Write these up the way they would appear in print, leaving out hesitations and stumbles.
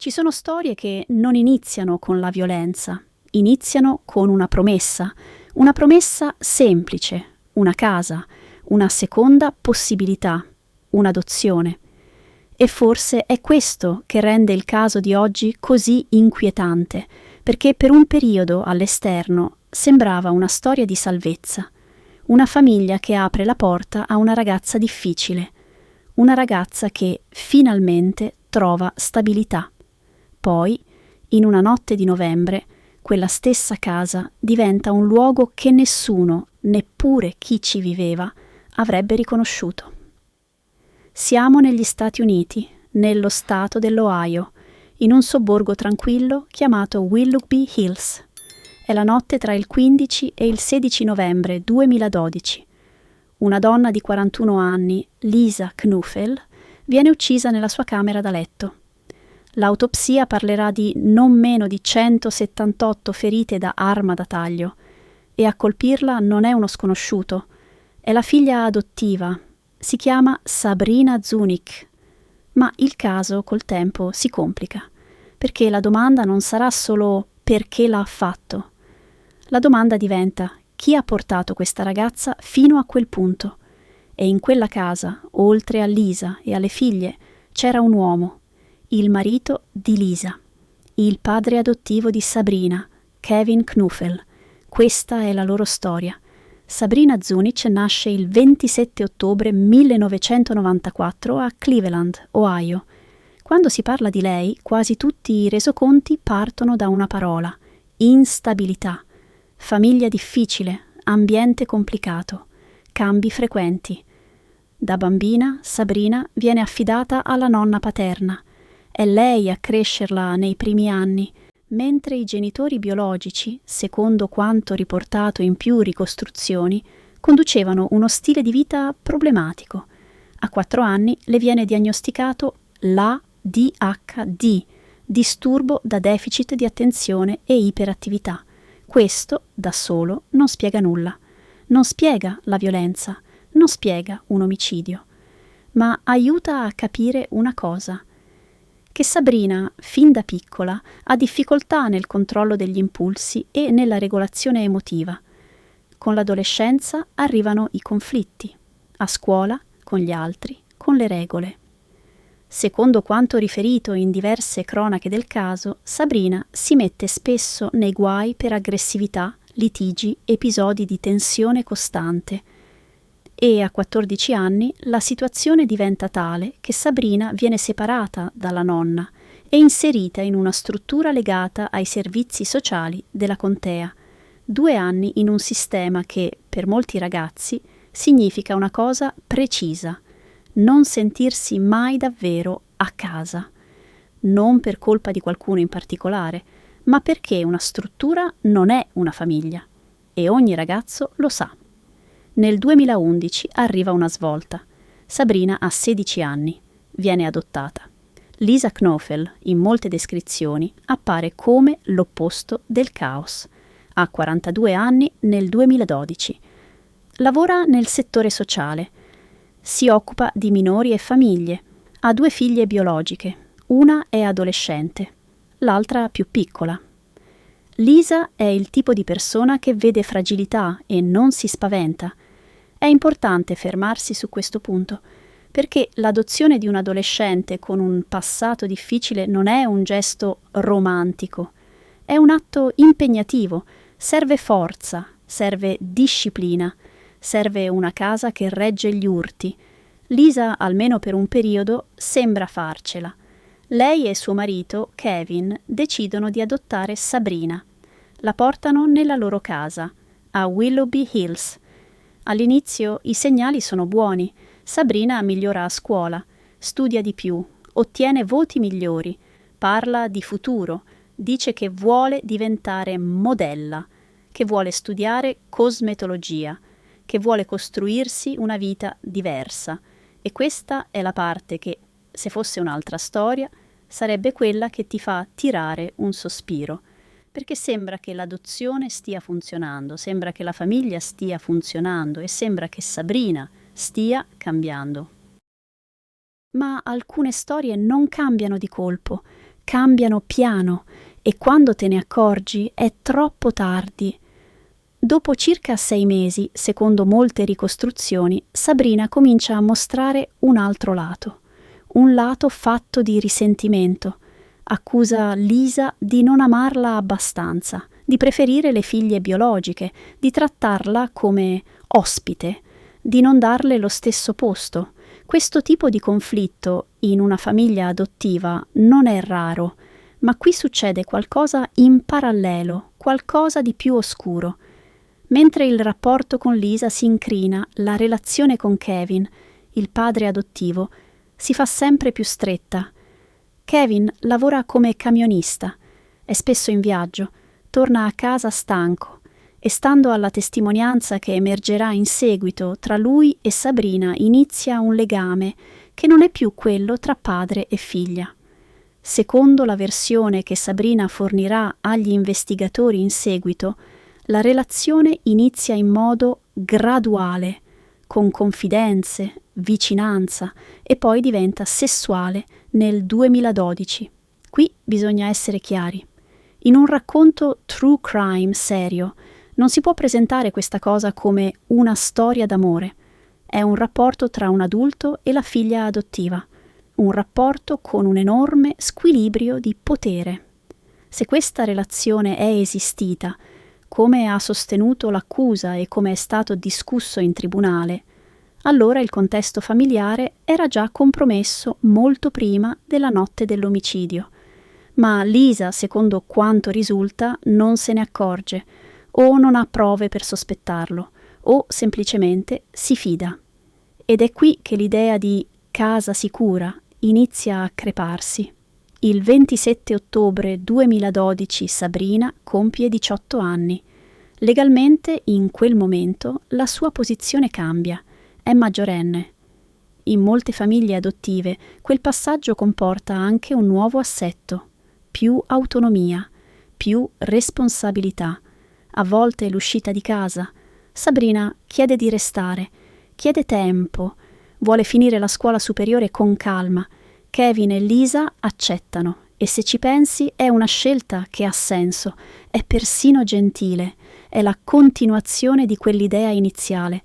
Ci sono storie che non iniziano con la violenza, iniziano con una promessa semplice, una casa, una seconda possibilità, un'adozione. E forse è questo che rende il caso di oggi così inquietante, perché per un periodo all'esterno sembrava una storia di salvezza, una famiglia che apre la porta a una ragazza difficile, una ragazza che finalmente trova stabilità. Poi, in una notte di novembre, quella stessa casa diventa un luogo che nessuno, neppure chi ci viveva, avrebbe riconosciuto. Siamo negli Stati Uniti, nello stato dell'Ohio, in un sobborgo tranquillo chiamato Willoughby Hills. È la notte tra il 15 e il 16 novembre 2012. Una donna di 41 anni, Lisa Knuffel, viene uccisa nella sua camera da letto. L'autopsia parlerà di non meno di 178 ferite da arma da taglio e a colpirla non è uno sconosciuto, è la figlia adottiva, si chiama Sabrina Zunic, ma il caso col tempo si complica, perché la domanda non sarà solo perché l'ha fatto, la domanda diventa chi ha portato questa ragazza fino a quel punto, e in quella casa, oltre a Lisa e alle figlie, c'era un uomo, il marito di Lisa, il padre adottivo di Sabrina, Kevin Knuffel. Questa è la loro storia. Sabrina Zunic nasce il 27 ottobre 1994 a Cleveland, Ohio. Quando si parla di lei, quasi tutti i resoconti partono da una parola: instabilità, famiglia difficile, ambiente complicato, cambi frequenti. Da bambina, Sabrina viene affidata alla nonna paterna. È lei a crescerla nei primi anni, mentre i genitori biologici, secondo quanto riportato in più ricostruzioni, conducevano uno stile di vita problematico. A 4 anni le viene diagnosticato l'ADHD, disturbo da deficit di attenzione e iperattività. Questo, da solo, non spiega nulla. Non spiega la violenza, non spiega un omicidio, ma aiuta a capire una cosa: che Sabrina, fin da piccola, ha difficoltà nel controllo degli impulsi e nella regolazione emotiva. Con l'adolescenza arrivano i conflitti, a scuola, con gli altri, con le regole. Secondo quanto riferito in diverse cronache del caso, Sabrina si mette spesso nei guai per aggressività, litigi, episodi di tensione costante. E a 14 anni la situazione diventa tale che Sabrina viene separata dalla nonna e inserita in una struttura legata ai servizi sociali della contea. 2 anni in un sistema che, per molti ragazzi, significa una cosa precisa: non sentirsi mai davvero a casa. Non per colpa di qualcuno in particolare, ma perché una struttura non è una famiglia. E ogni ragazzo lo sa. Nel 2011 arriva una svolta. Sabrina ha 16 anni, viene adottata. Lisa Knuffel, in molte descrizioni, appare come l'opposto del caos. Ha 42 anni nel 2012. Lavora nel settore sociale. Si occupa di minori e famiglie. Ha 2 figlie biologiche. Una è adolescente, l'altra più piccola. Lisa è il tipo di persona che vede fragilità e non si spaventa. È importante fermarsi su questo punto, perché l'adozione di un adolescente con un passato difficile non è un gesto romantico, è un atto impegnativo, serve forza, serve disciplina, serve una casa che regge gli urti. Lisa, almeno per un periodo, sembra farcela. Lei e suo marito, Kevin, decidono di adottare Sabrina. La portano nella loro casa, a Willoughby Hills. All'inizio i segnali sono buoni. Sabrina migliora a scuola, studia di più, ottiene voti migliori, parla di futuro, dice che vuole diventare modella, che vuole studiare cosmetologia, che vuole costruirsi una vita diversa. E questa è la parte che, se fosse un'altra storia, sarebbe quella che ti fa tirare un sospiro. Perché sembra che l'adozione stia funzionando, sembra che la famiglia stia funzionando e sembra che Sabrina stia cambiando. Ma alcune storie non cambiano di colpo, cambiano piano e quando te ne accorgi è troppo tardi. Dopo circa 6 mesi, secondo molte ricostruzioni, Sabrina comincia a mostrare un altro lato. Un lato fatto di risentimento. Accusa Lisa di non amarla abbastanza, di preferire le figlie biologiche, di trattarla come ospite, di non darle lo stesso posto. Questo tipo di conflitto in una famiglia adottiva non è raro, ma qui succede qualcosa in parallelo, qualcosa di più oscuro. Mentre il rapporto con Lisa si incrina, la relazione con Kevin, il padre adottivo, si fa sempre più stretta. Kevin lavora come camionista, è spesso in viaggio, torna a casa stanco e stando alla testimonianza che emergerà in seguito tra lui e Sabrina inizia un legame che non è più quello tra padre e figlia. Secondo la versione che Sabrina fornirà agli investigatori in seguito, la relazione inizia in modo graduale, con confidenze, vicinanza e poi diventa sessuale nel 2012. Qui bisogna essere chiari. In un racconto true crime serio non si può presentare questa cosa come una storia d'amore. È un rapporto tra un adulto e la figlia adottiva. Un rapporto con un enorme squilibrio di potere. Se questa relazione è esistita, come ha sostenuto l'accusa e come è stato discusso in tribunale, allora il contesto familiare era già compromesso molto prima della notte dell'omicidio. Ma Lisa, secondo quanto risulta, non se ne accorge, o non ha prove per sospettarlo, o semplicemente si fida. Ed è qui che l'idea di casa sicura inizia a creparsi. Il 27 ottobre 2012 Sabrina compie 18 anni. Legalmente, in quel momento, la sua posizione cambia. È maggiorenne. In molte famiglie adottive quel passaggio comporta anche un nuovo assetto, più autonomia, più responsabilità, a volte l'uscita di casa. Sabrina chiede di restare, chiede tempo, vuole finire la scuola superiore con calma. Kevin e Lisa accettano e se ci pensi è una scelta che ha senso, è persino gentile, è la continuazione di quell'idea iniziale.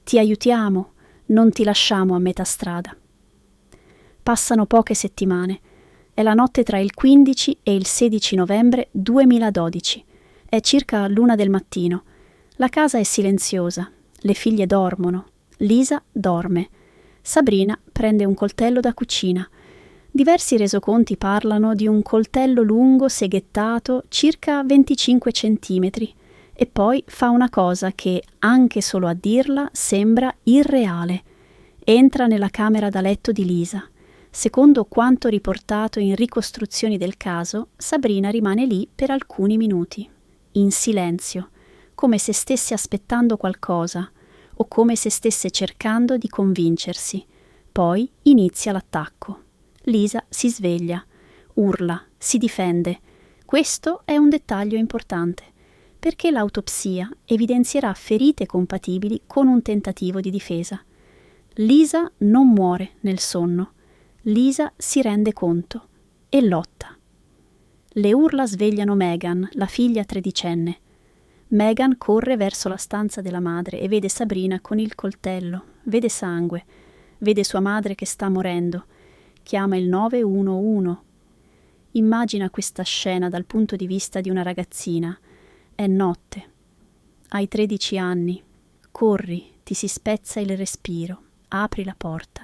Ti aiutiamo, non ti lasciamo a metà strada. Passano poche settimane. È la notte tra il 15 e il 16 novembre 2012. È circa l'1 del mattino. La casa è silenziosa. Le figlie dormono. Lisa dorme. Sabrina prende un coltello da cucina. Diversi resoconti parlano di un coltello lungo seghettato circa 25 centimetri e poi fa una cosa che, anche solo a dirla, sembra irreale. Entra nella camera da letto di Lisa. Secondo quanto riportato in ricostruzioni del caso, Sabrina rimane lì per alcuni minuti, in silenzio, come se stesse aspettando qualcosa o come se stesse cercando di convincersi. Poi inizia l'attacco. Lisa si sveglia, urla, si difende. Questo è un dettaglio importante, perché l'autopsia evidenzierà ferite compatibili con un tentativo di difesa. Lisa non muore nel sonno. Lisa si rende conto e lotta. Le urla svegliano Megan, la figlia tredicenne. Megan corre verso la stanza della madre e vede Sabrina con il coltello, vede sangue, vede sua madre che sta morendo. Chiama il 911. Immagina questa scena dal punto di vista di una ragazzina. È notte. Hai 13 anni. Corri, ti si spezza il respiro. Apri la porta.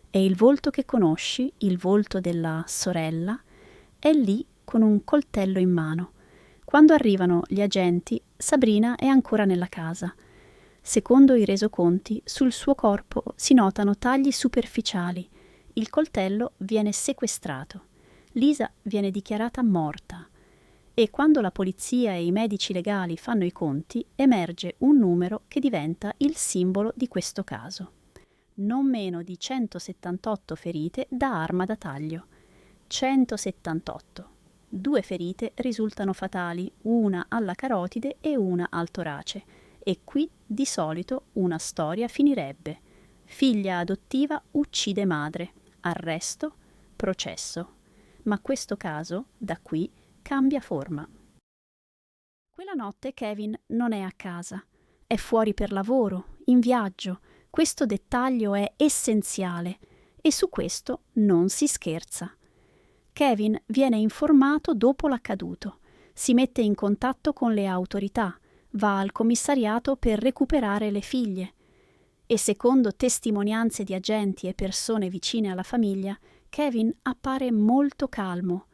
E il volto che conosci, il volto della sorella, è lì con un coltello in mano. Quando arrivano gli agenti, Sabrina è ancora nella casa. Secondo i resoconti, sul suo corpo si notano tagli superficiali. Il coltello viene sequestrato. Lisa viene dichiarata morta. E quando la polizia e i medici legali fanno i conti, emerge un numero che diventa il simbolo di questo caso. Non meno di 178 ferite da arma da taglio. 178. 2 ferite risultano fatali, una alla carotide e una al torace. E qui, di solito, una storia finirebbe. Figlia adottiva uccide madre. Arresto, processo. ma questo caso, da qui, cambia forma. Quella notte Kevin non è a casa, è fuori per lavoro, in viaggio. Questo dettaglio è essenziale e su questo non si scherza. Kevin viene informato dopo l'accaduto, si mette in contatto con le autorità, va al commissariato per recuperare le figlie e secondo testimonianze di agenti e persone vicine alla famiglia, Kevin appare molto calmo,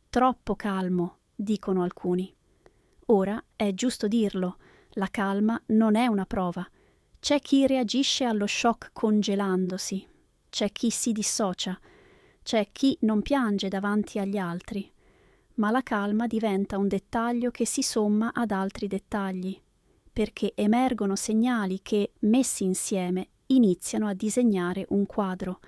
troppo calmo, dicono alcuni. Ora è giusto dirlo, la calma non è una prova. C'è chi reagisce allo shock congelandosi, c'è chi si dissocia, c'è chi non piange davanti agli altri, ma la calma diventa un dettaglio che si somma ad altri dettagli, perché emergono segnali che, messi insieme, iniziano a disegnare un quadro.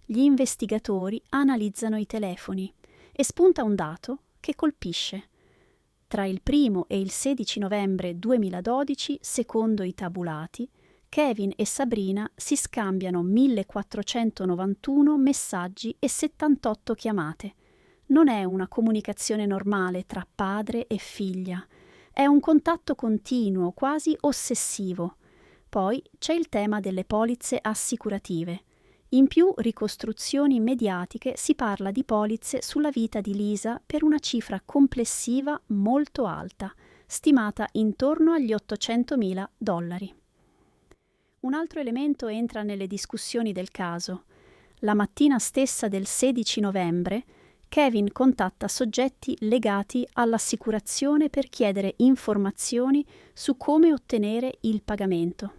Gli investigatori analizzano i telefoni e spunta un dato che colpisce. Tra il 1° e il 16 novembre 2012, secondo i tabulati, Kevin e Sabrina si scambiano 1491 messaggi e 78 chiamate. Non è una comunicazione normale tra padre e figlia, è un contatto continuo, quasi ossessivo. Poi c'è il tema delle polizze assicurative. In più ricostruzioni mediatiche si parla di polizze sulla vita di Lisa per una cifra complessiva molto alta, stimata intorno agli $800.000. Un altro elemento entra nelle discussioni del caso. La mattina stessa del 16 novembre, Kevin contatta soggetti legati all'assicurazione per chiedere informazioni su come ottenere il pagamento.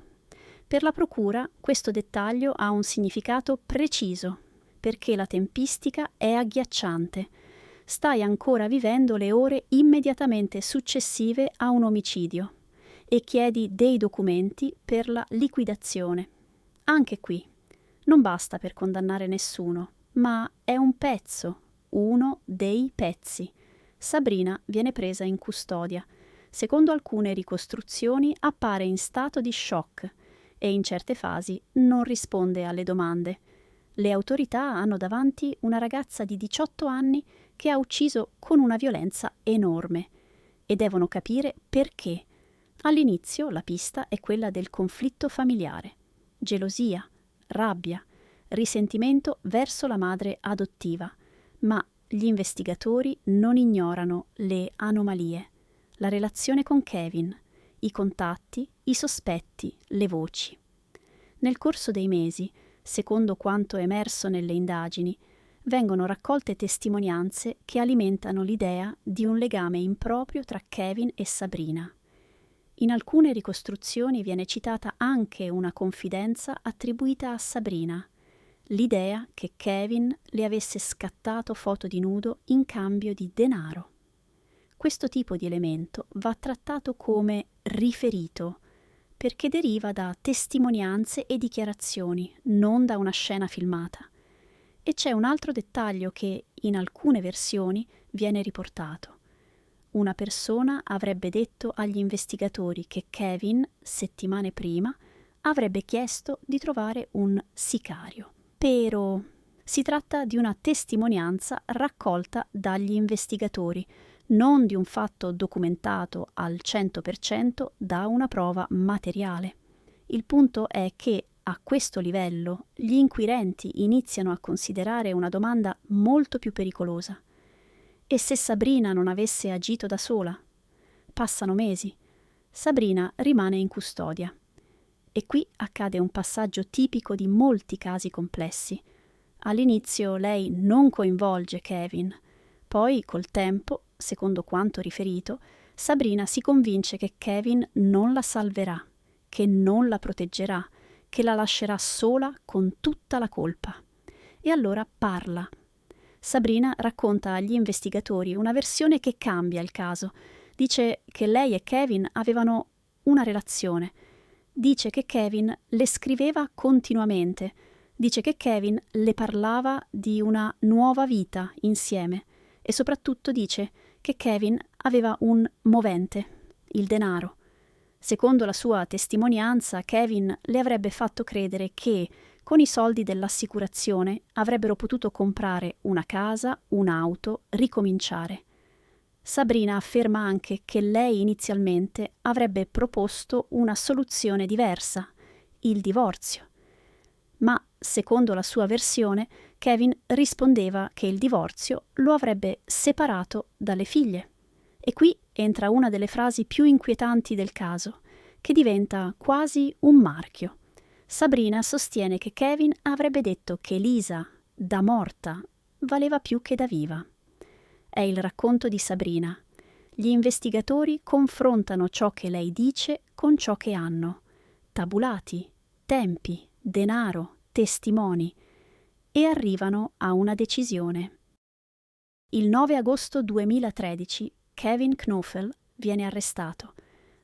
Per la procura questo dettaglio ha un significato preciso, perché la tempistica è agghiacciante. Stai ancora vivendo le ore immediatamente successive a un omicidio e chiedi dei documenti per la liquidazione. Anche qui, non basta per condannare nessuno, ma è un pezzo, uno dei pezzi. Sabrina viene presa in custodia. Secondo alcune ricostruzioni appare in stato di shock e in certe fasi non risponde alle domande. Le autorità hanno davanti una ragazza di 18 anni che ha ucciso con una violenza enorme e devono capire perché. All'inizio la pista è quella del conflitto familiare, gelosia, rabbia, risentimento verso la madre adottiva, ma gli investigatori non ignorano le anomalie, la relazione con Kevin, i contatti, i sospetti, le voci. Nel corso dei mesi, secondo quanto emerso nelle indagini, vengono raccolte testimonianze che alimentano l'idea di un legame improprio tra Kevin e Sabrina. In alcune ricostruzioni viene citata anche una confidenza attribuita a Sabrina, l'idea che Kevin le avesse scattato foto di nudo in cambio di denaro. Questo tipo di elemento va trattato come riferito, perché deriva da testimonianze e dichiarazioni, non da una scena filmata. E c'è un altro dettaglio che, in alcune versioni, viene riportato. Una persona avrebbe detto agli investigatori che Kevin, settimane prima, avrebbe chiesto di trovare un sicario. Però si tratta di una testimonianza raccolta dagli investigatori, non di un fatto documentato al 100% da una prova materiale. Il punto è che a questo livello gli inquirenti iniziano a considerare una domanda molto più pericolosa. E se Sabrina non avesse agito da sola? Passano mesi. Sabrina rimane in custodia. E qui accade un passaggio tipico di molti casi complessi. All'inizio lei non coinvolge Kevin, poi col tempo, secondo quanto riferito, Sabrina si convince che Kevin non la salverà, che non la proteggerà, che la lascerà sola con tutta la colpa. E allora parla. Sabrina racconta agli investigatori una versione che cambia il caso. Dice che lei e Kevin avevano una relazione. Dice che Kevin le scriveva continuamente. Dice che Kevin le parlava di una nuova vita insieme. E soprattutto dice che Kevin aveva un movente, il denaro. Secondo la sua testimonianza, Kevin le avrebbe fatto credere che, Con i soldi dell'assicurazione avrebbero potuto comprare una casa, un'auto, ricominciare. Sabrina afferma anche che lei inizialmente avrebbe proposto una soluzione diversa, il divorzio. Ma, secondo la sua versione, Kevin rispondeva che il divorzio lo avrebbe separato dalle figlie. E qui entra una delle frasi più inquietanti del caso, che diventa quasi un marchio. Sabrina sostiene che Kevin avrebbe detto che Lisa, da morta, valeva più che da viva. È il racconto di Sabrina. Gli investigatori confrontano ciò che lei dice con ciò che hanno. Tabulati, tempi, denaro, testimoni, e arrivano a una decisione. Il 9 agosto 2013 Kevin Knofel viene arrestato.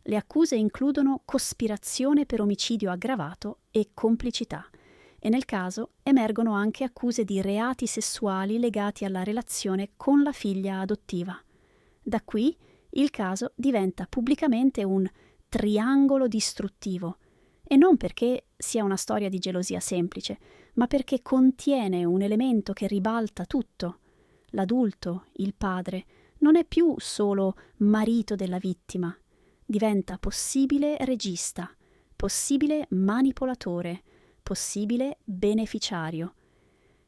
Le accuse includono cospirazione per omicidio aggravato e complicità, e nel caso emergono anche accuse di reati sessuali legati alla relazione con la figlia adottiva. Da qui il caso diventa pubblicamente un triangolo distruttivo, e non perché sia una storia di gelosia semplice, ma perché contiene un elemento che ribalta tutto. L'adulto, il padre, non è più solo marito della vittima, diventa possibile regista, possibile manipolatore, possibile beneficiario.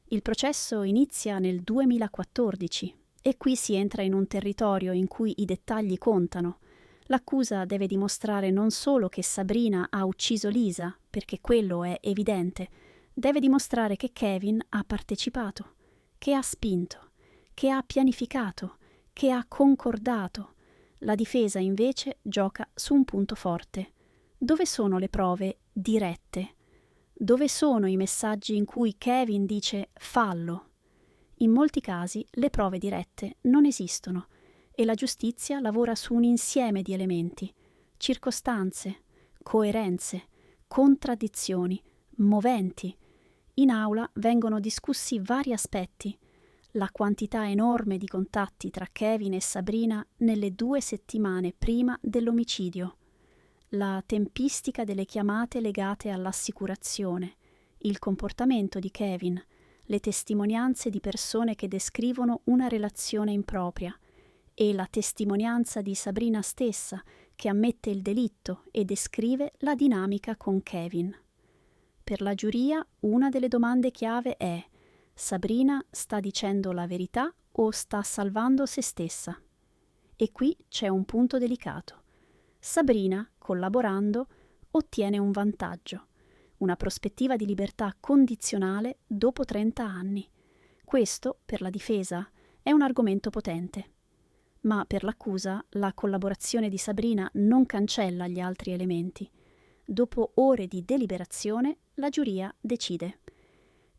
Il processo inizia nel 2014 e qui si entra in un territorio in cui i dettagli contano. L'accusa deve dimostrare non solo che Sabrina ha ucciso Lisa, perché quello è evidente, deve dimostrare che Kevin ha partecipato, che ha spinto, che ha pianificato, che ha concordato. La difesa invece gioca su un punto forte. Dove sono le prove dirette? Dove sono i messaggi in cui Kevin dice fallo? In molti casi le prove dirette non esistono e la giustizia lavora su un insieme di elementi, circostanze, coerenze, contraddizioni, moventi. In aula vengono discussi vari aspetti. La quantità enorme di contatti tra Kevin e Sabrina nelle 2 settimane prima dell'omicidio, la tempistica delle chiamate legate all'assicurazione, il comportamento di Kevin, le testimonianze di persone che descrivono una relazione impropria e la testimonianza di Sabrina stessa che ammette il delitto e descrive la dinamica con Kevin. Per la giuria una delle domande chiave è: Sabrina sta dicendo la verità o sta salvando se stessa? E qui c'è un punto delicato. Sabrina, collaborando, ottiene un vantaggio, una prospettiva di libertà condizionale dopo 30 anni. Questo, per la difesa, è un argomento potente. Ma per l'accusa, la collaborazione di Sabrina non cancella gli altri elementi. Dopo ore di deliberazione, la giuria decide.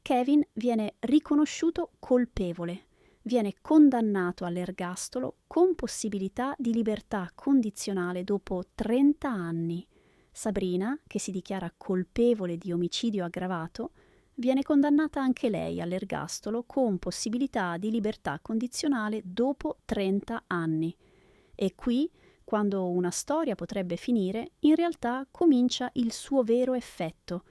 Kevin viene riconosciuto colpevole, viene condannato all'ergastolo con possibilità di libertà condizionale dopo 30 anni. Sabrina, che si dichiara colpevole di omicidio aggravato, viene condannata anche lei all'ergastolo con possibilità di libertà condizionale dopo 30 anni. E qui, quando una storia potrebbe finire, in realtà comincia il suo vero effetto,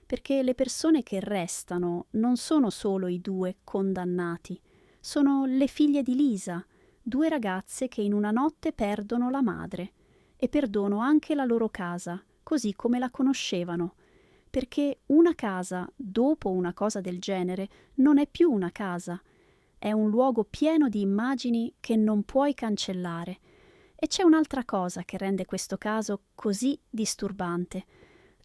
perché le persone che restano non sono solo i 2 condannati, sono le figlie di Lisa, 2 ragazze che in una notte perdono la madre e perdono anche la loro casa, così come la conoscevano, perché una casa dopo una cosa del genere non è più una casa, è un luogo pieno di immagini che non puoi cancellare. E c'è un'altra cosa che rende questo caso così disturbante.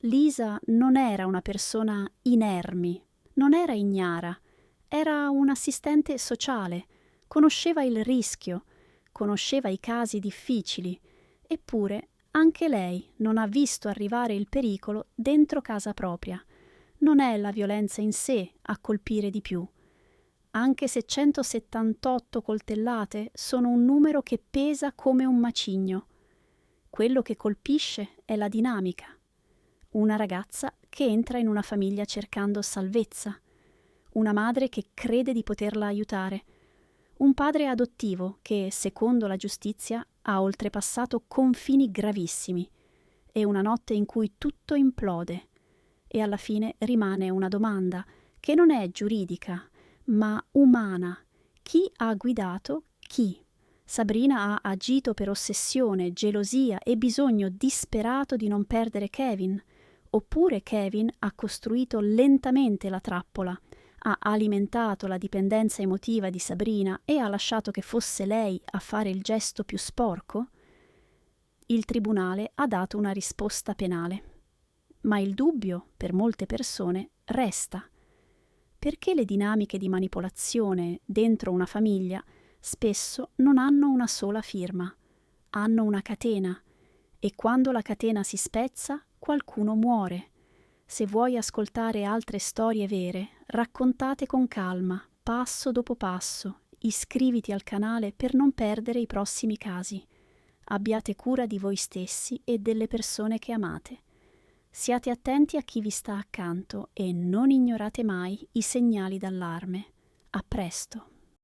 Lisa non era una persona inermi, non era ignara, era un assistente sociale, conosceva il rischio, conosceva i casi difficili, eppure anche lei non ha visto arrivare il pericolo dentro casa propria. Non è la violenza in sé a colpire di più. Anche se 178 coltellate sono un numero che pesa come un macigno. Quello che colpisce è la dinamica. Una ragazza che entra in una famiglia cercando salvezza, una madre che crede di poterla aiutare, un padre adottivo che, secondo la giustizia, ha oltrepassato confini gravissimi, e una notte in cui tutto implode. E alla fine rimane una domanda che non è giuridica, ma umana. Chi ha guidato chi? Sabrina ha agito per ossessione, gelosia e bisogno disperato di non perdere Kevin, oppure Kevin ha costruito lentamente la trappola, ha alimentato la dipendenza emotiva di Sabrina e ha lasciato che fosse lei a fare il gesto più sporco? Il tribunale ha dato una risposta penale. Ma il dubbio, per molte persone, resta. Perché le dinamiche di manipolazione dentro una famiglia spesso non hanno una sola firma, hanno una catena, e quando la catena si spezza, qualcuno muore. Se vuoi ascoltare altre storie vere, raccontate con calma, passo dopo passo, iscriviti al canale per non perdere i prossimi casi. Abbiate cura di voi stessi e delle persone che amate. Siate attenti a chi vi sta accanto e non ignorate mai i segnali d'allarme. A presto!